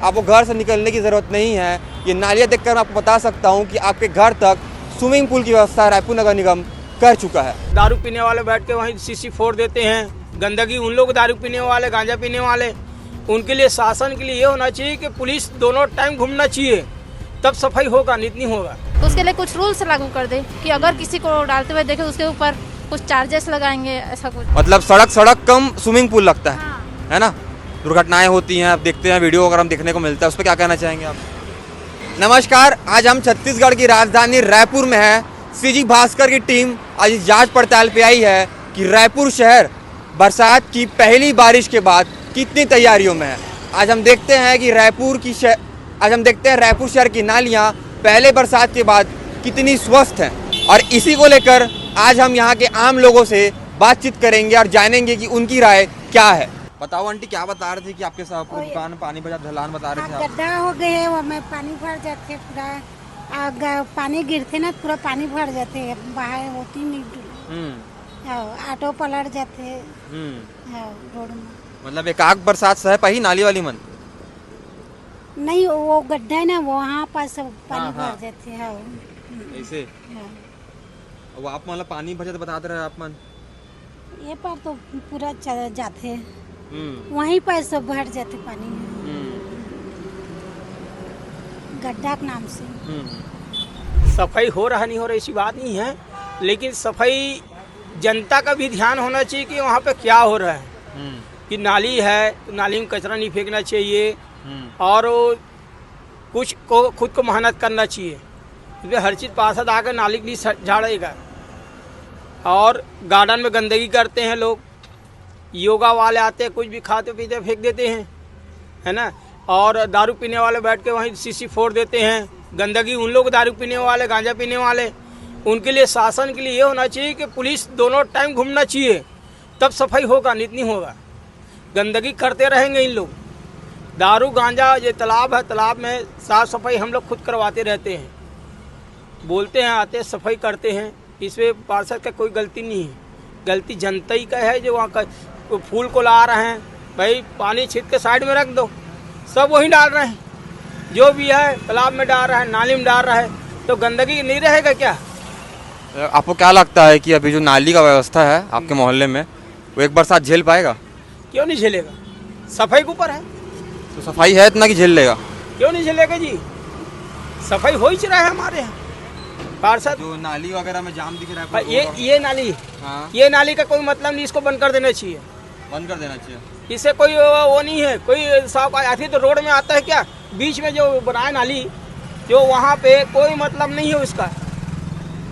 आपको घर से निकलने की ज़रूरत नहीं है। ये नालियाँ देखकर मैं आपको बता सकता हूँ कि आपके घर तक स्विमिंग पूल की व्यवस्था रायपुर नगर निगम कर चुका है। दारू पीने वाले बैठ के वहीं शीशी फोड़ देते हैं। गंदगी उन लोग दारू पीने वाले, गांजा पीने वाले, उनके लिए शासन के लिए ये होना चाहिए कि पुलिस दोनों टाइम घूमना चाहिए, तब सफाई होगा, नहीं होगा। तो उसके लिए कुछ रूल्स लागू कर दे कि अगर किसी को डालते हुए देखे उसके ऊपर कुछ चार्जेस लगाएंगे, ऐसा कुछ। मतलब सड़क कम स्विमिंग पूल लगता है, हाँ। है ना। दुर्घटनाएं होती हैं, आप देखते हैं वीडियो वगैरह हम देखने को मिलता है, उस पर क्या कहना चाहेंगे आप? नमस्कार, आज हम छत्तीसगढ़ की राजधानी रायपुर में है। सीजी भास्कर की टीम आज इस जांच पड़ताल पे आई है कि रायपुर शहर बरसात की पहली बारिश के बाद कितनी तैयारियों में है। आज हम देखते हैं कि रायपुर शहर की नालियां पहले बरसात के बाद कितनी स्वस्थ हैं, और इसी को लेकर आज हम यहाँ के आम लोगों से बातचीत करेंगे और जानेंगे कि उनकी राय क्या है। बताओ आंटी, क्या बता रहे थे कि आपके साथ दुकान पानी भरा ढलान बता रहे थे आप? गड्ढा हो गए है, वो में पानी भर जाते पूरा, पानी गिरते ना पूरा पानी भर जाते हैं, बाहर होती नहीं, ऑटो पलट जाते हैं रोड में। मतलब एक आग बरसात सह पाई नाली वाली मन नहीं, वो गड्ढा है ना, वहाँ पर सब पानी भर जाते हैं ऐसे। वो आप मतलब पानी भर जाते बताते रहे आप मन? ये पर तो पूरा जाते हैं, वहीं पर सब भर जाते पानी गड्ढा के नाम से। सफाई हो रहा नहीं हो रहा ऐसी बात नहीं है, लेकिन सफाई जनता का भी ध्यान होना चाहिए कि वहाँ पे क्या हो रहा है। कि नाली है तो नाली में कचरा नहीं फेंकना चाहिए, और कुछ को खुद को मेहनत करना चाहिए। इसमें हर चीज़ पार्षद आकर नाली के लिए झाड़ेगा, और गार्डन में गंदगी करते हैं लोग, योगा वाले आते हैं कुछ भी खाते पीते फेंक देते हैं, है ना। और दारू पीने वाले बैठ के वहीं शीशी फोड़ देते हैं। गंदगी उन लोग दारू पीने वाले, गांजा पीने वाले, उनके लिए शासन के लिए ये होना चाहिए कि पुलिस दोनों टाइम घूमना चाहिए, तब सफाई होगा, नहीं होगा। गंदगी करते रहेंगे इन लोग। दारू गांजा, ये तालाब है, तालाब में साफ सफाई हम लोग खुद करवाते रहते हैं, बोलते हैं, आते सफाई करते हैं। इसमें पार्षद का कोई गलती नहीं है, गलती जनता ही का है जो वहाँ का फूल को ला रहे हैं। भाई पानी छीट के साइड में रख दो, सब वही डाल रहे हैं, जो भी है तालाब में डाल रहा है, नाली में डाल रहा है, तो गंदगी नहीं रहेगा क्या? आपको क्या लगता है कि अभी जो नाली का व्यवस्था है आपके मोहल्ले में, वो एक बरसात झेल पाएगा? क्यों नहीं झेलेगा, सफाई के ऊपर है। तो सफाई है इतना कि झेल लेगा? क्यों नहीं झेलेगा जी, सफाई हो ही रहा है हमारे यहाँ। पार्षद जो नाली वगैरह में जाम दिख रहा है, ये नाली, ये नाली का कोई मतलब नहीं, इसको बंद कर देना चाहिए, बंद कर देना चाहिए। इससे कोई वो नहीं है, कोई साफ आती तो रोड में आता है क्या? बीच में जो बनाए नाली, जो वहाँ पे कोई मतलब नहीं है उसका,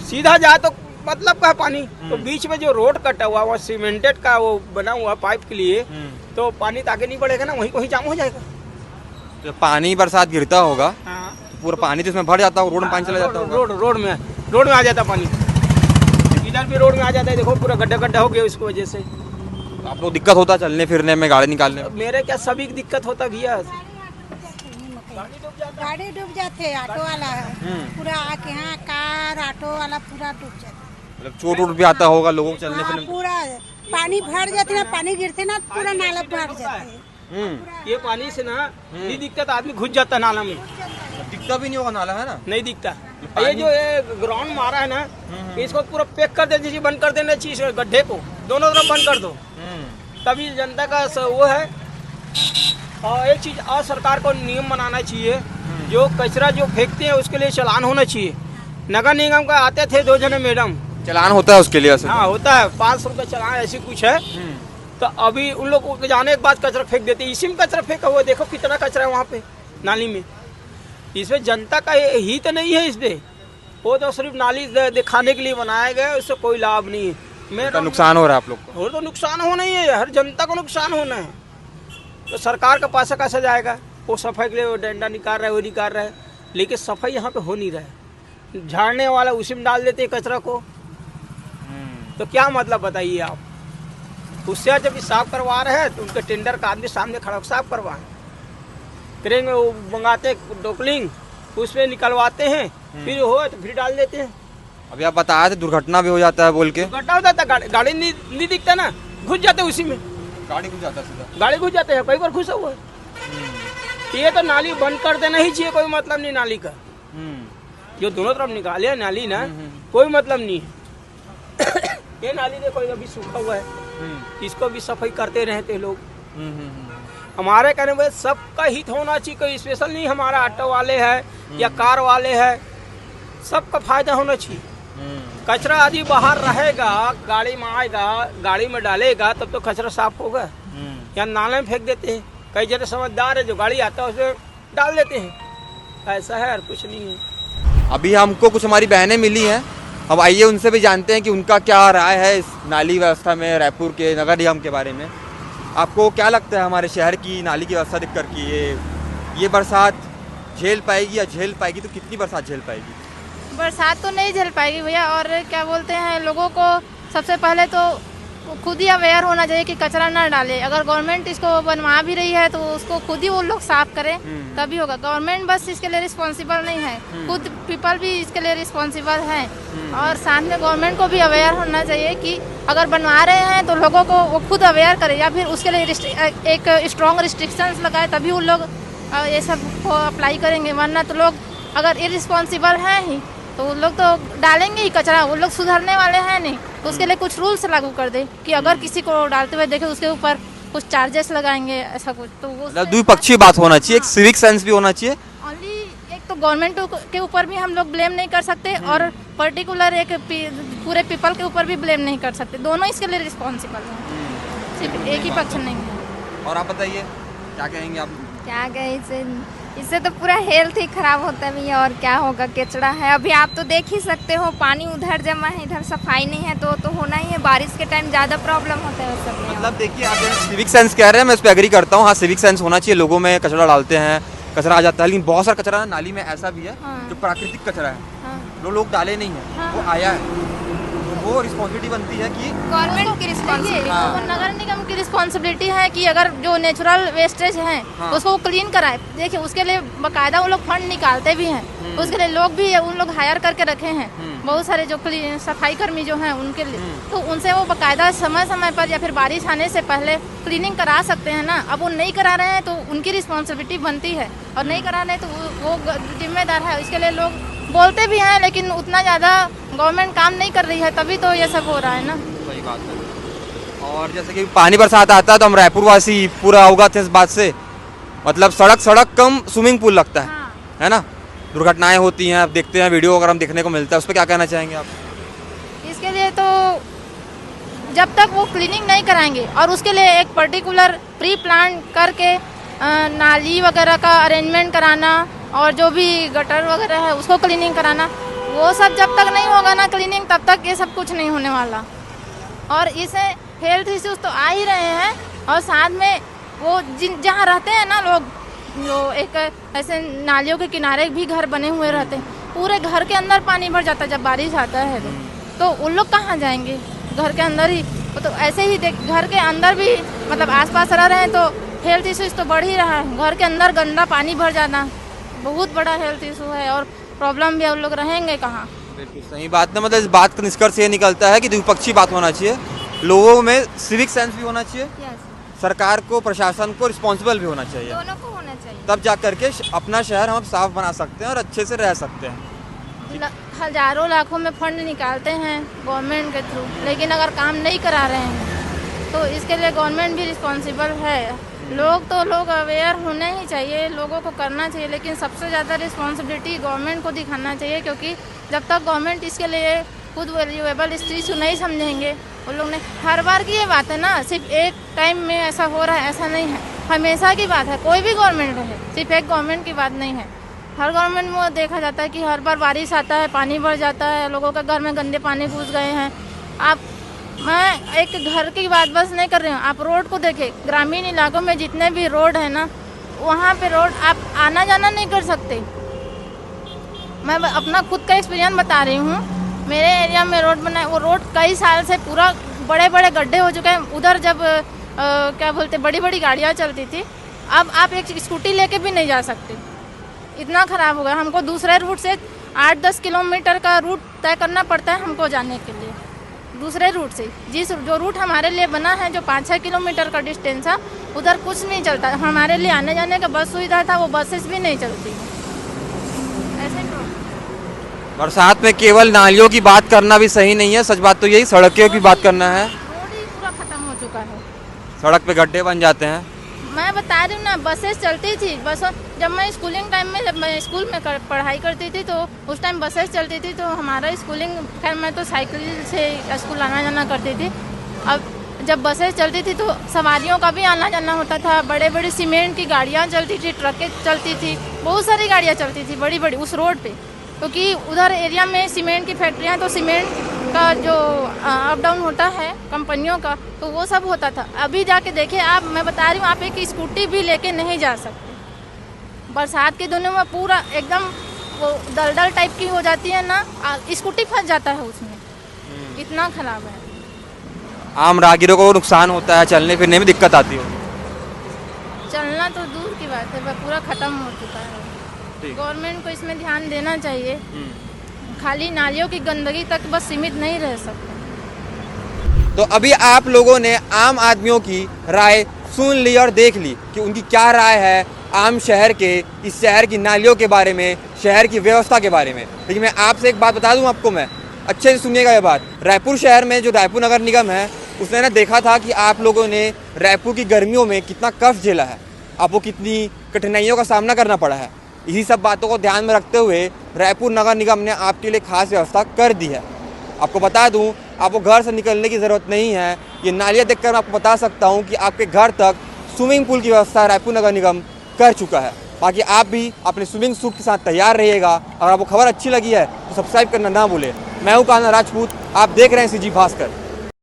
सीधा जाए तो मतलब का है पानी, तो बीच में जो रोड कटा हुआ वो सीमेंटेड का वो बना हुआ पाइप के लिए, तो पानी तो आगे नहीं बढ़ेगा ना, वहीं वहीं जाम हो जाएगा। तो पानी बरसात गिरता होगा, हाँ, तो पूरा पानी तो इसमें भर जाता होगा, रोड में पानी चला जाता होगा। रोड में आ जाता पानी, इधर भी रोड में आ जाता है। देखो पूरा गड्ढा हो गया इसकी वजह से। आप लोग दिक्कत होता चलने फिरने में, गाड़ी निकालने में? मेरे क्या सभी दिक्कत होता भैया, गाड़ी डूब जाते, ऑटो वाला पूरा आके, यहाँ कार ऑटो वाला पूरा डूब जाता। मतलब चोट वोट भी आता होगा लोगों को चलने फिरने में? पूरा पानी भर जाते ना, पानी गिरते ना, पूरा नाला भर जाते। ये पानी से ना नहीं दिक्कत, आदमी घुस जाता नाला में। दिखता भी नहीं होगा नाला, है ना? नहीं दिखता। ये जो ग्राउंड मारा है ना, इसको पूरा पैक कर देना चाहिए, बंद कर देना चाहिए, गड्ढे को दोनों तरफ बंद कर दो, तभी जनता का वो है। और एक चीज और सरकार को नियम बनाना चाहिए, जो कचरा जो फेंकते हैं उसके लिए चालान होना चाहिए। नगर निगम का आते थे 2 जने मैडम, चालान होता है उसके लिए? हाँ होता है, 500 रुपये चालान, ऐसी कुछ है। तो अभी उन लोग को जाने के बाद कचरा फेंक देते, इसी में कचरा फेंका हुआ, देखो कितना कचरा है वहाँ पे नाली में। इसमें जनता का हित नहीं है, इसमें वो तो सिर्फ नाली दिखाने के लिए बनाया गया है, उससे कोई लाभ नहीं है। मेरा नुकसान हो रहा है आप लोग को? और तो नुकसान होना ही है, हर जनता को नुकसान होना है। तो सरकार का पैसा कैसे जाएगा? वो सफाई के लिए वो डंडा निकाल रहा है, वो निकाल रहा है, लेकिन सफाई यहाँ पे हो नहीं रहा है। झाड़ने वाला उसी में डाल देते हैं कचरा को, तो क्या मतलब बताइए आप? उससे जब साफ करवा रहे हैं तो उनके टेंडर का आदमी सामने खड़ा साफ करवाए, क्रेन में वो मंगाते डोकलिंग, उसमें निकलवाते हैं, फिर हो तो फिर डाल देते हैं। अभी आप बताया थे दुर्घटना भी हो जाता है बोल के। दुर्घटना हो जाता है, गाड़ी नहीं दिखता ना, घुस जाते उसी में, गाड़ी घुस जाता है सीधा। गाड़ी घुस जाते हैं, कई बार घुसा हुआ है। तो ये तो नाली बंद कर देना ही चाहिए, कोई मतलब नहीं नाली का। जो दोनों तरफ निकाले है नाली ना, कोई मतलब नहीं है। ये नाली देखो अभी सूखा हुआ है, इसको भी सफाई करते रहते लोग। हमारे कहने में सबका हित होना चाहिए, कोई स्पेशल नहीं, हमारा ऑटो वाले है या कार वाले है, सबका फायदा होना चाहिए। कचरा आदि बाहर रहेगा, गाड़ी में आएगा, गाड़ी में डालेगा, तब तो कचरा साफ होगा। या नाले में फेंक देते हैं, कई जगह समझदार है जो गाड़ी आता है उसमें डाल देते हैं, ऐसा है और कुछ नहीं है। अभी हमको कुछ हमारी बहनें मिली हैं, अब आइए उनसे भी जानते हैं कि उनका क्या राय है इस नाली व्यवस्था में, रायपुर के नगर निगम के बारे में। आपको क्या लगता है हमारे शहर की नाली की व्यवस्था देख कर कि ये बरसात झेल पाएगी, या झेल पाएगी तो कितनी बरसात झेल पाएगी? बरसात तो नहीं झेल पाएगी भैया। और क्या बोलते हैं, लोगों को सबसे पहले तो खुद ही अवेयर होना चाहिए कि कचरा ना डाले। अगर गवर्नमेंट इसको बनवा भी रही है तो उसको खुद ही वो लोग साफ करें, तभी होगा। गवर्नमेंट बस इसके लिए रिस्पॉन्सिबल नहीं है, खुद पीपल भी इसके लिए रिस्पॉन्सिबल है। और साथ में गवर्नमेंट को भी अवेयर होना चाहिए कि अगर बनवा रहे हैं तो लोगों को वो खुद अवेयर करे, या फिर उसके लिए एक स्ट्रॉन्ग रिस्ट्रिक्शंस लगाए, तभी उन लोग ये सब को अप्लाई करेंगे। वरना तो लोग अगर इरिस्पॉन्सिबल हैं ही तो उन लोग तो डालेंगे ही कचरा, उन लोग सुधरने वाले हैं नहीं। तो उसके लिए कुछ रूल्स लागू कर दे कि अगर किसी को डालते हुए देखे उसके ऊपर कुछ चार्जेस लगाएंगे, ऐसा कुछ। तो वो द्विपक्षीय बात होना चाहिए, एक सिविक सेंस भी होना चाहिए। ओनली एक तो गवर्नमेंट के ऊपर भी हम लोग ब्लेम नहीं कर सकते, और पर्टिकुलर एक पूरे पीपल के ऊपर भी ब्लेम नहीं कर सकते। दोनों इसके लिए रिस्पॉन्सिबल हैं, सिर्फ एक ही पक्ष नहीं है। और आप बताइए क्या कहेंगे आप? क्या कहे, इससे तो पूरा हेल्थ ही खराब होता है भैया, और क्या होगा। कचरा है, अभी आप तो देख ही सकते हो, पानी उधर जमा है, इधर सफाई नहीं है, तो होना ही है। बारिश के टाइम ज़्यादा प्रॉब्लम होता है सब में। मतलब देखिए, आप सिविक सेंस कह रहे हैं, मैं इस पर एग्री करता हूँ। हाँ, सिविक सेंस होना चाहिए, लोगों में कचरा डालते हैं, कचरा आ जाता है, लेकिन बहुत सारा कचरा नाली में ऐसा भी है जो प्राकृतिक कचरा है, जो लोग डाले नहीं है, वो आया है, वो रिस्पॉन्सिबिलिटी बनती है कि गवर्नमेंट की रिस्पॉन्सिबिलिटी, वो नगर निगम की रिस्पॉन्सिबिलिटी है कि अगर जो नेचुरल वेस्टेज है उसको क्लीन कराए। देखिए उसके लिए बकायदा वो लोग फंड निकालते भी हैं, उसके लिए लोग भी उन लोग हायर करके रखे हैं, बहुत सारे जो सफाई कर्मी जो हैं उनके लिए। तो उनसे वो बकायदा समय समय पर या फिर बारिश आने से पहले क्लीनिंग करा सकते हैं ना। अब वो नहीं करा रहे हैं तो उनकी रिस्पॉन्सिबिलिटी बनती है, और नहीं करा रहे तो वो जिम्मेदार है। इसके लिए लोग बोलते भी हैं, लेकिन उतना ज़्यादा गवर्नमेंट काम नहीं कर रही है, तभी तो ये सब हो रहा है ना। सही बात है। और जैसे कि पानी बरसात आता है तो हम रायपुर वासी पूरा अवगत है इस बात से, मतलब सड़क कम स्विमिंग पूल लगता है ना। दुर्घटनाएं होती हैं, आप देखते हैं वीडियो अगर हम देखने को मिलता है, उस पर क्या कहना चाहेंगे आप? इसके लिए तो जब तक वो क्लीनिंग नहीं कराएंगे, और उसके लिए एक पर्टिकुलर प्री प्लान करके नाली वगैरह का अरेंजमेंट कराना, और जो भी गटर वगैरह है उसको क्लीनिंग कराना, वो सब जब तक नहीं होगा ना क्लीनिंग, तब तक ये सब कुछ नहीं होने वाला। और इससे हेल्थ इश्यूज तो आ ही रहे हैं, और साथ में वो जहाँ रहते हैं ना लोग, जो एक ऐसे नालियों के किनारे भी घर बने हुए रहते हैं, पूरे घर के अंदर पानी भर जाता है जब बारिश आता है तो उन लोग कहाँ जाएंगे? घर के अंदर ही। तो ऐसे ही घर के अंदर भी मतलब आसपास रह रहे हैं तो हेल्थ इश्यूज तो बढ़ ही रहा है। घर के अंदर गंदा पानी भर जाना बहुत बड़ा हेल्थ इशू है, और प्रॉब्लम भी हम लोग रहेंगे कहाँ। बिल्कुल सही बात है। मतलब इस बात का निष्कर्ष ये निकलता है कि द्विपक्षीय बात होना चाहिए, लोगों में सिविक सेंस भी होना चाहिए, सरकार को, प्रशासन को रिस्पॉन्सिबल भी होना चाहिए, दोनों को होना चाहिए, तब जा करके अपना शहर हम साफ बना सकते हैं और अच्छे से रह सकते हैं। हजारों लाखों में फंड निकालते हैं गवर्नमेंट के थ्रू, लेकिन अगर काम नहीं करा रहे हैं तो इसके लिए गवर्नमेंट भी रिस्पॉन्सिबल है। लोग अवेयर होने ही चाहिए, लोगों को करना चाहिए, लेकिन सबसे ज़्यादा रिस्पॉन्सिबिलिटी गवर्नमेंट को दिखाना चाहिए, क्योंकि जब तक गवर्नमेंट इसके लिए खुद वैल्यूएबल इस चीज़ को नहीं समझेंगे, उन लोग ने हर बार की ये बात है ना, सिर्फ एक टाइम में ऐसा हो रहा है ऐसा नहीं है, हमेशा की बात है। कोई भी गवर्नमेंट है, सिर्फ एक गवर्नमेंट की बात नहीं है। हर गवर्नमेंट में देखा जाता है कि हर बार बारिश आता है, पानी भर जाता है, लोगों के घर में गंदे पानी घुस गए हैं। मैं एक घर की बात बस नहीं कर रही हूँ, आप रोड को देखें, ग्रामीण इलाकों में जितने भी रोड है ना, वहाँ पे रोड आप आना जाना नहीं कर सकते। मैं अपना खुद का एक्सपीरियंस बता रही हूँ। मेरे एरिया में रोड बना है, वो रोड कई साल से पूरा बड़े बड़े गड्ढे हो चुके हैं। उधर जब क्या बोलते बड़ी बड़ी गाड़ियाँ चलती थी, अब आप एक स्कूटी लेके भी नहीं जा सकते, इतना ख़राब हो गया। हमको दूसरे रूट से 8-10 किलोमीटर का रूट तय करना पड़ता है हमको जाने के लिए, दूसरे रूट से। जो रूट हमारे लिए बना है, जो 5-6 किलोमीटर का डिस्टेंस है, उधर कुछ नहीं चलता। हमारे लिए आने जाने का बस सुविधा था, वो बसेस भी नहीं चलती। ऐसे बरसात में केवल नालियों की बात करना भी सही नहीं है, सच बात तो यही सड़कों की बात करना है। रोड ही पूरा खत्म हो चुका है। सड़क पे गड्ढे बन जाते हैं। मैं बता रही हूँ ना, बसेस चलती थी। बस जब मैं स्कूलिंग टाइम में, जब मैं स्कूल में पढ़ाई करती थी तो उस टाइम बसेस चलती थी। तो हमारा स्कूलिंग, खैर मैं तो साइकिल से स्कूल आना जाना करती थी। अब जब बसेस चलती थी तो सवारियों का भी आना जाना होता था। बड़े बड़े सीमेंट की गाड़ियाँ चलती थी, ट्रकें चलती थी, बहुत सारी गाड़ियाँ चलती थी बड़ी बड़ी उस रोड पे, क्योंकि उधर एरिया में सीमेंट की फैक्ट्रियाँ, तो सीमेंट का जो अप डाउन होता है कंपनियों का, तो वो सब होता था। अभी जाके देखिए आप, मैं बता रही हूँ, आप एक स्कूटी भी लेके नहीं जा सकते। बरसात के दिनों में पूरा एकदम वो दलदल टाइप की हो जाती है ना, स्कूटी फंस जाता है उसमें, इतना खराब है। आम राहगीरों को नुकसान होता है, चलने फिरने में दिक्कत आती है। चलना तो दूर की बात है, वह पूरा ख़त्म हो चुका है। गवर्नमेंट को इसमें ध्यान देना चाहिए। खाली नालियों की गंदगी तक बस सीमित नहीं रह सकता। तो अभी आप लोगों ने आम आदमियों की राय सुन ली और देख ली कि उनकी क्या राय है आम शहर के, इस शहर की नालियों के बारे में, शहर की व्यवस्था के बारे में। लेकिन मैं आपसे एक बात बता दूं आपको, मैं अच्छे से सुनिएगा ये बात। रायपुर शहर में जो रायपुर नगर निगम है, उसने ना देखा था कि आप लोगों ने रायपुर की गर्मियों में कितना कष्ट झेला है, आपको कितनी कठिनाइयों का सामना करना पड़ा है। इसी सब बातों को ध्यान में रखते हुए रायपुर नगर निगम ने आपके लिए खास व्यवस्था कर दी है। आपको बता दूं, आपको घर से निकलने की ज़रूरत नहीं है। ये नालियाँ देखकर मैं आपको बता सकता हूं कि आपके घर तक स्विमिंग पूल की व्यवस्था रायपुर नगर निगम कर चुका है। बाकी आप भी अपने स्विमिंग सूट के साथ तैयार रहिएगा। अगर आपको खबर अच्छी लगी है तो सब्सक्राइब करना ना भूलें। मैं हूँ कान्हा राजपूत, आप देख रहे हैं सीजी भास्कर।